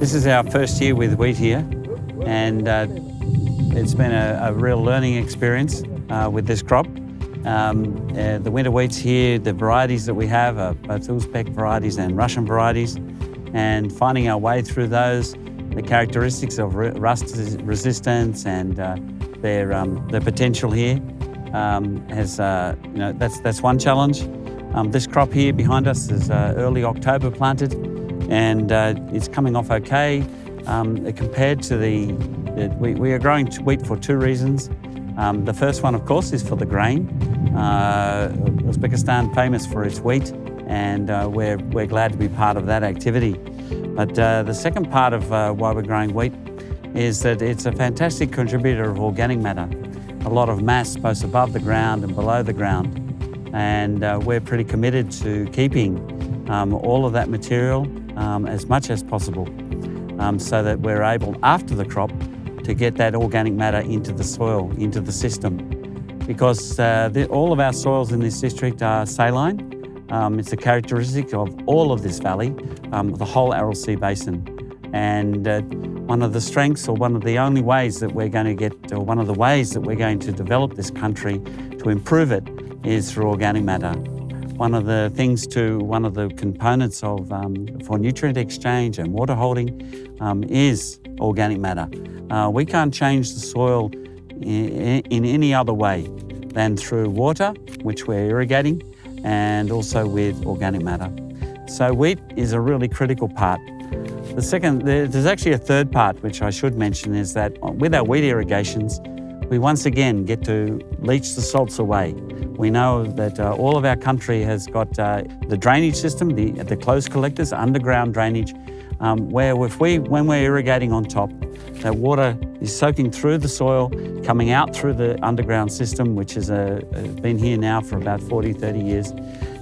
This is our first year with wheat here, and it's been a real learning experience with this crop. The winter wheats here, the varieties that we have are both Uzbek varieties and Russian varieties, and finding our way through those, the characteristics of rust resistance and their potential here that's one challenge. This crop here behind us is early October planted, and it's coming off okay compared to we are growing wheat for two reasons. The first one, of course, is for the grain. Uzbekistan famous for its wheat, and we're glad to be part of that activity. But the second part of why we're growing wheat is that it's a fantastic contributor of organic matter, a lot of mass both above the ground and below the ground. And we're pretty committed to keeping all of that material as much as possible so that we're able, after the crop, to get that organic matter into the soil, into the system. Because all of our soils in this district are saline. It's a characteristic of all of this valley, the whole Aral Sea Basin. And one of the strengths, or one of the only ways that we're going to get, or one of the ways that we're going to develop this country to improve it is through organic matter. One of the components of for nutrient exchange and water holding is organic matter. We can't change the soil in any other way than through water, which we're irrigating, and also with organic matter. So wheat is a really critical part. There's actually a third part which I should mention, is that with our wheat irrigations, we once again get to leach the salts away. We know that all of our country has got the drainage system, the closed collectors, underground drainage, where when we're irrigating on top, that water is soaking through the soil, coming out through the underground system, which has been here now for about 40, 30 years,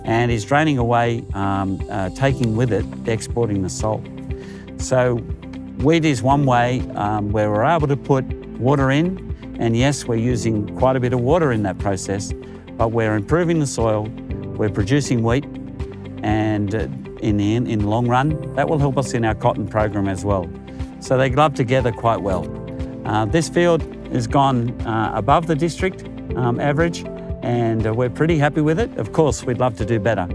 and is draining away, taking with it, exporting the salt. So wheat is one way where we're able to put water in, and yes, we're using quite a bit of water in that process, but we're improving the soil, we're producing wheat, and in the long run, that will help us in our cotton program as well. So they glove together quite well. This field has gone above the district average, and we're pretty happy with it. Of course, we'd love to do better.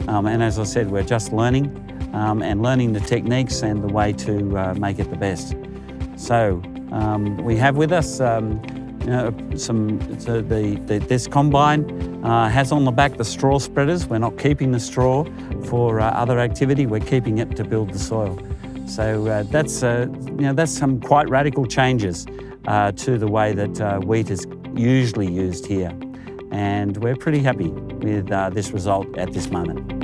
And as I said, we're just learning and learning the techniques and the way to make it the best. So we have with us this combine has on the back the straw spreaders. We're not keeping the straw for other activity. We're keeping it to build the soil. So that's some quite radical changes to the way that wheat is usually used here. And we're pretty happy with this result at this moment.